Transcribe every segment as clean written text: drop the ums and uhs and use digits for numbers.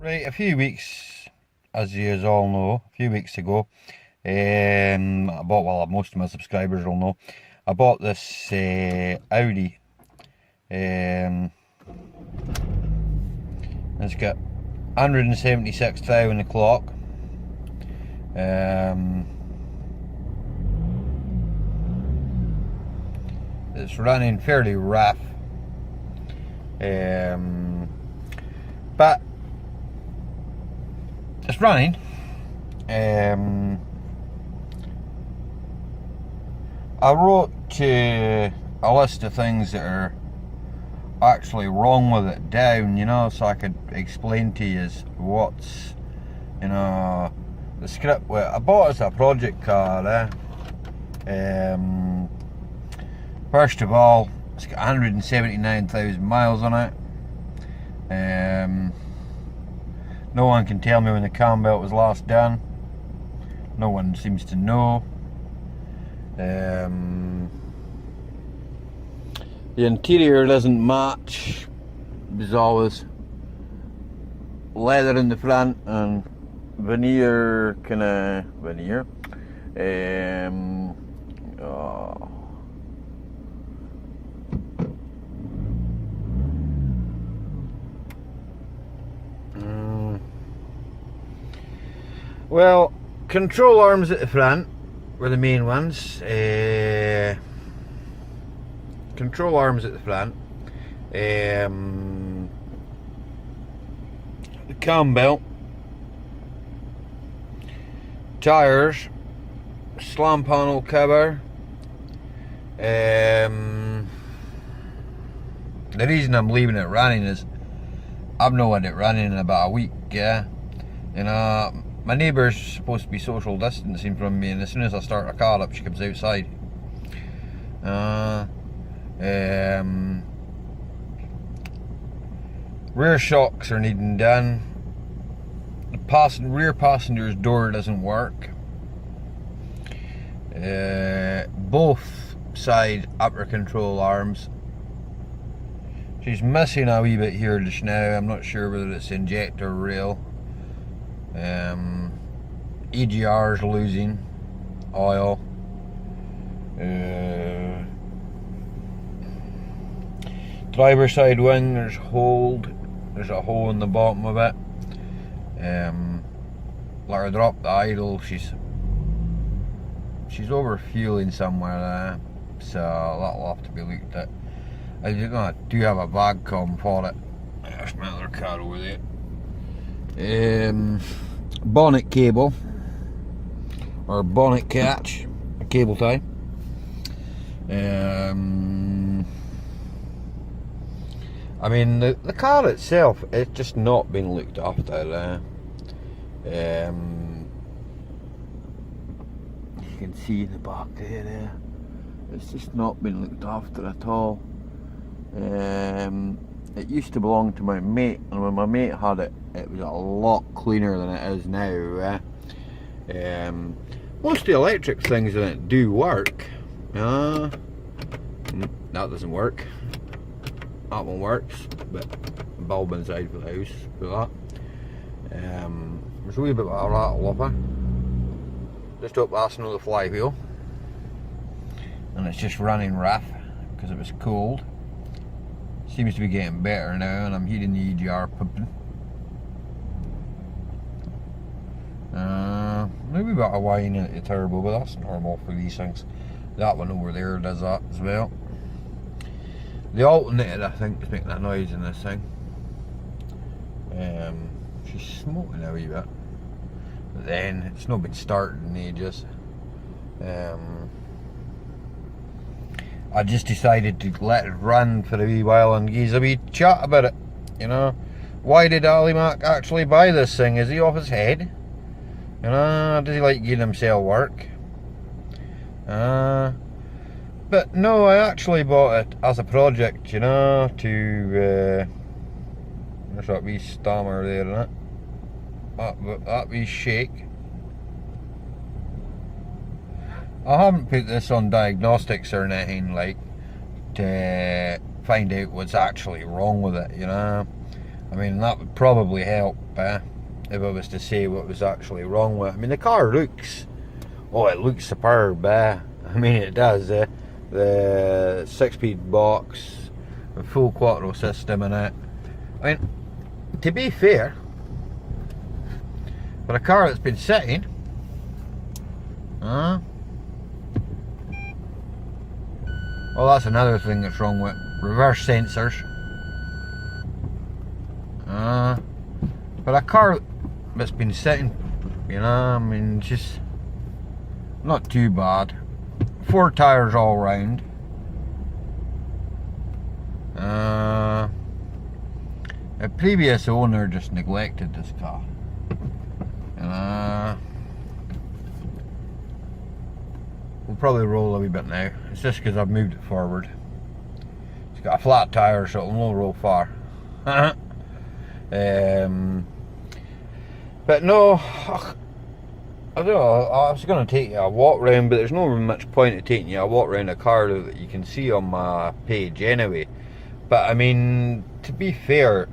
Right, a few weeks, as you all know, a few weeks ago, I bought, well, most of my subscribers will know, I bought this Audi. It's got 176,000 the clock. It's running fairly rough, but it's running. I wrote a list of things that are actually wrong with it down, so I could explain to you what's, the script. Well, I bought it as a project car. First of all, it's got 179,000 miles on it. No one can tell me when the cam belt was last done. No one seems to know. The interior doesn't match. There's always leather in the front and veneer. Well, control arms at the front were the main ones. Control arms at the front. The cam belt. Tyres. Slam panel cover. The reason I'm leaving it running is I've not had it running in about a week. My neighbour's supposed to be social distancing from me, and as soon as I start a car up, she comes outside. Rear shocks are needing done. The rear passenger's door doesn't work. Both side upper control arms. She's missing a wee bit here just now. I'm not sure whether it's injector rail. EGR's losing oil. Driver side wing, there's a hole in the bottom of it. Let her drop the idle. She's over fueling somewhere there, so that'll have to be looked at. I do have a bag com for it. There's my other car over there. Bonnet cable or bonnet catch, a cable tie. I mean, the car itself, it's just not been looked after. You can see in the back there, it's just not been looked after at all. It used to belong to my mate, and when my mate had it, it was a lot cleaner than it is now. Most of the electric things in it do work. That doesn't work. That one works, but bulb inside for the house for that. There's a wee bit of a rattle up there, just up passing on the flywheel, and it's just running rough because it was cold. Seems to be getting better now, and I'm heating the EGR pumping. Maybe about a whine at the turbo, but that's normal for these things. That one over there does that as well. The alternator, I think, is making a noise in this thing. She's smoking a wee bit, but then it's not been started in ages. I just decided to let it run for a wee while and give a wee chat about it. Why did Ali Mac actually buy this thing? Is he off his head? Does he like giving himself work? But no, I actually bought it as a project, to there's that wee stammer there, isn't it? That wee shake. I haven't put this on diagnostics or anything like to find out what's actually wrong with it, I mean, that would probably help if I was to say what was actually wrong with it. I mean, the car looks, oh, it looks superb. I mean, it does. The 6-speed box, the full quattro system in it. I mean, to be fair, for a car that's been sitting, well, that's another thing that's wrong with it. Reverse sensors. But a car that's been sitting, you know, I mean, just not too bad. 4 tyres all round. A previous owner just neglected this car. We'll probably roll a wee bit now. It's just because I've moved it forward. It's got a flat tyre, so it'll not roll far. But no, I don't know, I was going to take you a walk round, but there's no much point in taking you a walk round a car that you can see on my page anyway. But I mean, to be fair,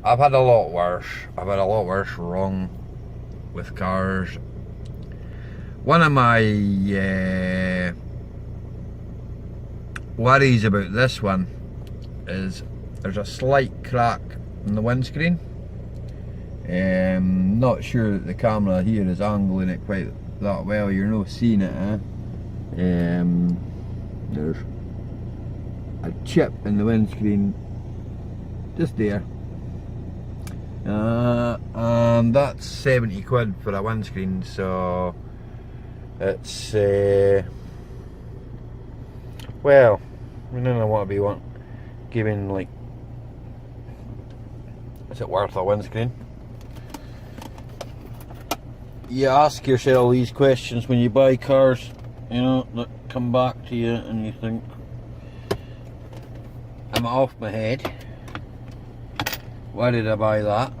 I've had a lot worse. I've had a lot worse wrong with cars. One of my worries about this one is there's a slight crack in the windscreen. Not sure that the camera here is angling it quite that well. You're not seeing it, There's a chip in the windscreen just there, and that's 70 quid for a windscreen, so it's well, I don't want to be giving, like, is it worth a windscreen? You ask yourself these questions when you buy cars, you know, that come back to you and you think, am I off my head? Why did I buy that?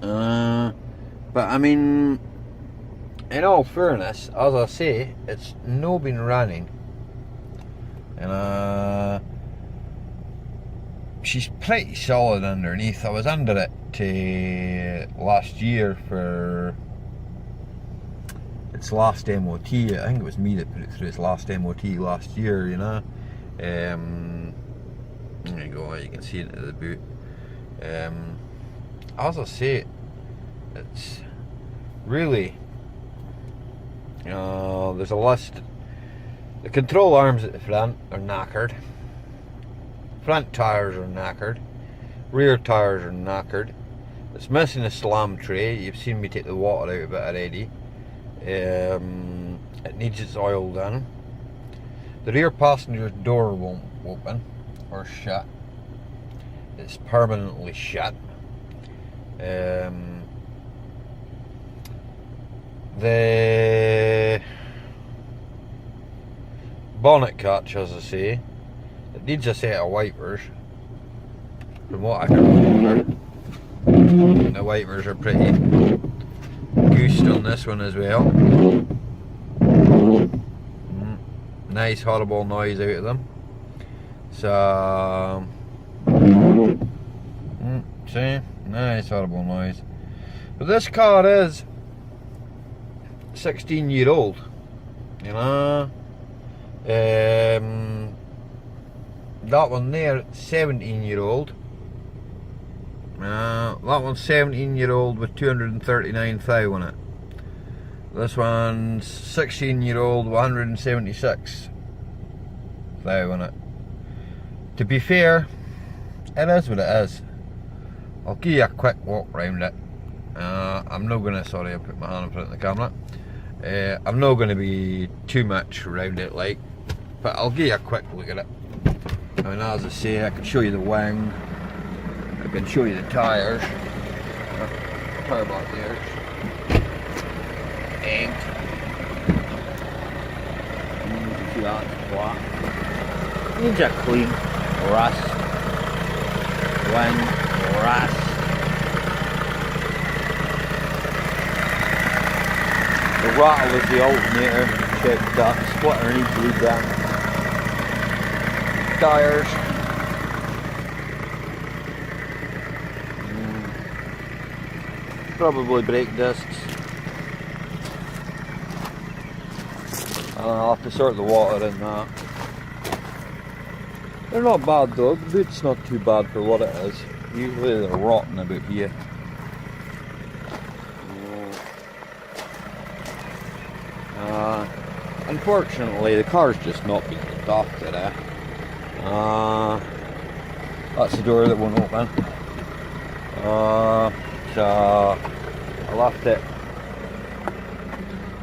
But I mean, in all fairness, as I say, it's no been running, and she's pretty solid underneath. I was under it last year for its last MOT. I think it was me that put it through its last MOT last year, you know. There you go, you can see it in the boot. As I say, it's really, there's a list. The control arms at the front are knackered. Front tyres are knackered. Rear tyres are knackered. It's missing a slam tray. You've seen me take the water out of it already. It needs its oil done. The rear passenger's door won't open or shut. It's permanently shut. The bonnet catch, as I say, it needs a set of wipers. From what I can remember, the wipers are pretty goosed on this one as well. Nice horrible noise out of them. So, see, nice horrible noise. But this car is 16-year-old, you know. That one there, 17-year-old. That one's 17-year-old with 239,000 on it. This one's 16-year-old with 176,000 on it. To be fair, it is what it is. I'll give you a quick walk round it. I'm not gonna, sorry, I put my hand in front of the camera. I'm not gonna be too much around it, like, but I'll give you a quick look at it. I mean, as I say, I can show you the wing, I can show you the tyres. Power block there. And you can see that, it's black. Needs a clean rust. Wing, rust. The rattle is the alternator, check that, splitter needs to be done. Tyres, probably brake discs. And I'll have to sort the water in that. They're not bad though, the boot's not too bad for what it is. Usually they're rotten about here. Unfortunately, the car's just not been looked after today. That's the door that won't open. So I'll have to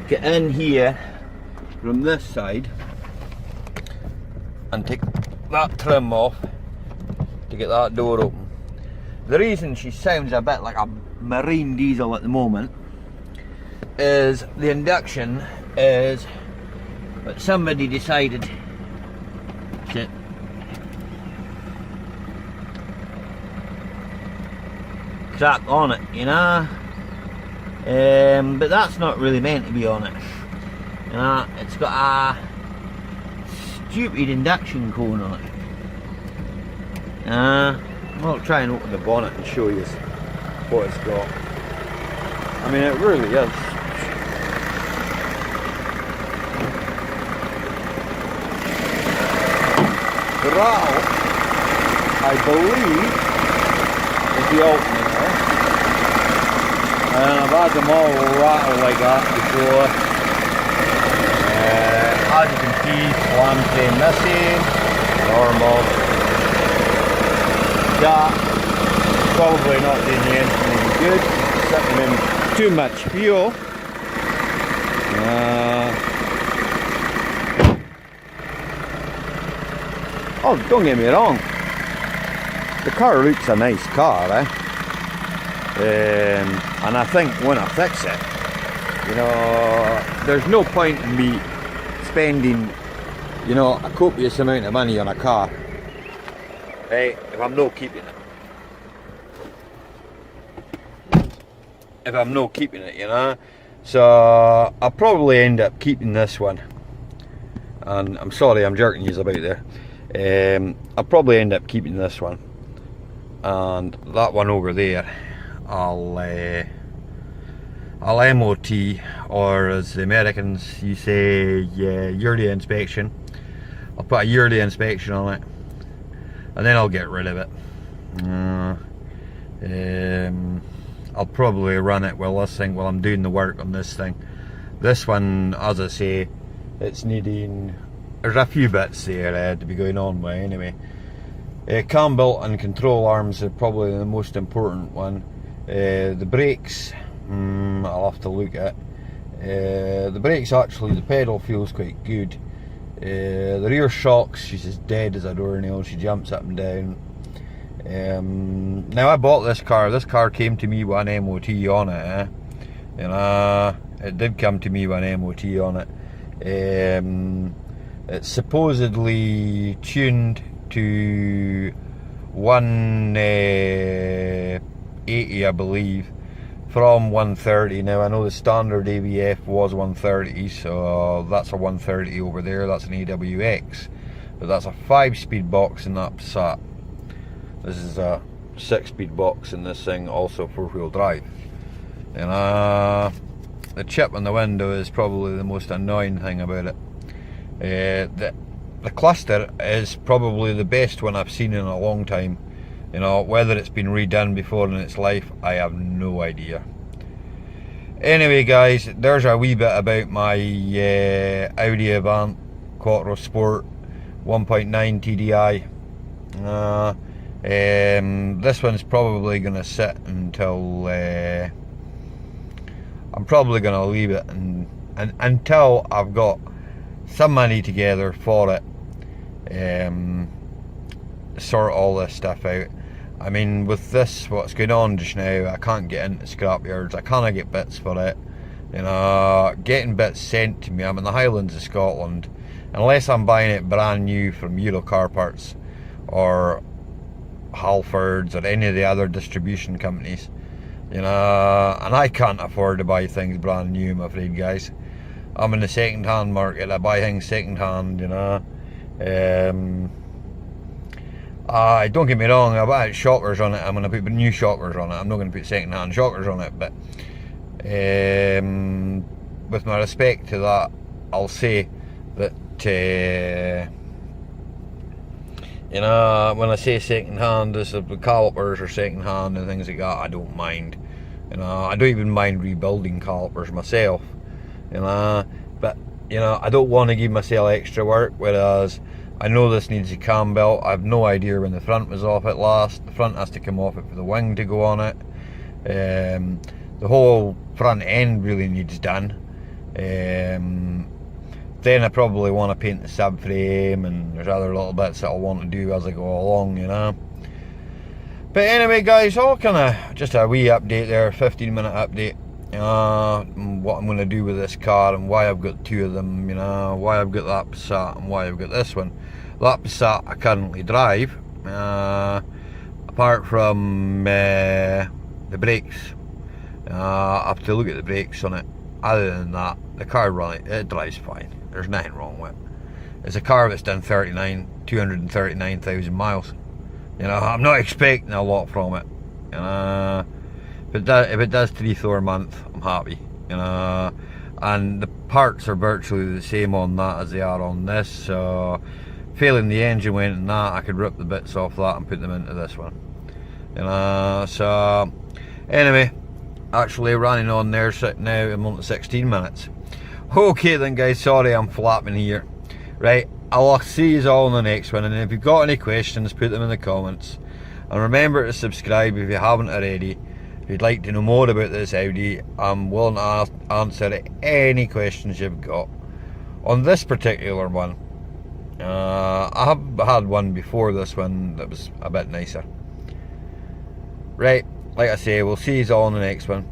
get in here from this side and take that trim off to get that door open. The reason she sounds a bit like a marine diesel at the moment is the induction is that somebody decided to crack on it, you know. But that's not really meant to be on it. It's got a stupid induction cone on it. I'll try and open the bonnet and show you what it's got. I mean, it really is. The rattle, I believe, is the alternator. And I've had them all rattle like that before. As you can see, slam train missing, normal. That probably not doing the engine any good, sucking in too much fuel. Oh, don't get me wrong, the car looks a nice car, eh? And I think when I fix it, you know, there's no point in me spending, you know, a copious amount of money on a car, hey, if I'm not keeping it. You know. So I'll probably end up keeping this one. And I'm sorry I'm jerking you about there. I'll probably end up keeping this one. And that one over there, I'll MOT, or as the Americans you say, yearly inspection. I'll put a yearly inspection on it, and then I'll get rid of it. I'll probably run it while I'm doing the work on this thing. This one, as I say, it's needing, there's a few bits there to be going on with anyway. Cam belt and control arms are probably the most important one. The brakes, I'll have to look at. The brakes, actually, the pedal feels quite good. The rear shocks, she's as dead as a doornail, she jumps up and down. Now I bought this car came to me with an MOT on it, it did come to me with an MOT on it. It's supposedly tuned to 180, I believe, from 130. Now I know the standard ABF was 130, so that's a 130 over there, that's an AWX, but that's a 5-speed box in that Passat. This is a 6-speed box in this thing, also 4-wheel drive. And the chip on the window is probably the most annoying thing about it. The cluster is probably the best one I've seen in a long time. You know, whether it's been redone before in its life, I have no idea. Anyway guys, there's a wee bit about my Audi Avant Quattro Sport 1.9 TDI. This one's probably going to sit until I'm probably going to leave it until I've got some money together for it. Sort all this stuff out. I mean, with this, what's going on just now, I can't get into scrap yards, I can't get bits for it. You know, getting bits sent to me, I'm in the Highlands of Scotland, unless I'm buying it brand new from Euro Car Parts or Halfords or any of the other distribution companies, you know, and I can't afford to buy things brand new, I'm afraid, guys. I'm in the second hand market, I buy things second hand, you know. Don't get me wrong, I've had shockers on it. I'm going to put new shockers on it. I'm not going to put second hand shockers on it, but with my respect to that, I'll say that you know, when I say second hand, this the calipers are second hand and things like that, I don't mind. You know, I don't even mind rebuilding calipers myself. You know, but you know, I don't want to give myself extra work. Whereas I know this needs a cam belt. I have no idea when the front was off at last. The front has to come off it for the wing to go on it. The whole front end really needs done. Then I probably want to paint the subframe, and there's other little bits that I'll want to do as I go along, you know. But anyway, guys, all kind of just a wee update there, 15-minute update. What I'm going to do with this car and why I've got two of them, you know, why I've got that Passat and why I've got this one. That Passat I currently drive, apart from the brakes. I have to look at the brakes on it. Other than that, the car it drives fine. There's nothing wrong with it. It's a car that's done 239,000 miles. You know, I'm not expecting a lot from it. You know, if it does 3-4 a month, I'm happy. You know, and the parts are virtually the same on that as they are on this. So, failing the engine went in that, I could rip the bits off that and put them into this one. You know, so anyway, actually running on there now, I'm on 16 minutes. Okay then, guys, sorry I'm flapping here. Right, I'll see you all in the next one, and if you've got any questions, put them in the comments. And remember to subscribe if you haven't already. If you'd like to know more about this Audi, I'm willing to answer any questions you've got. On this particular one, I have had one before this one that was a bit nicer. Right, like I say, we'll see you all in the next one.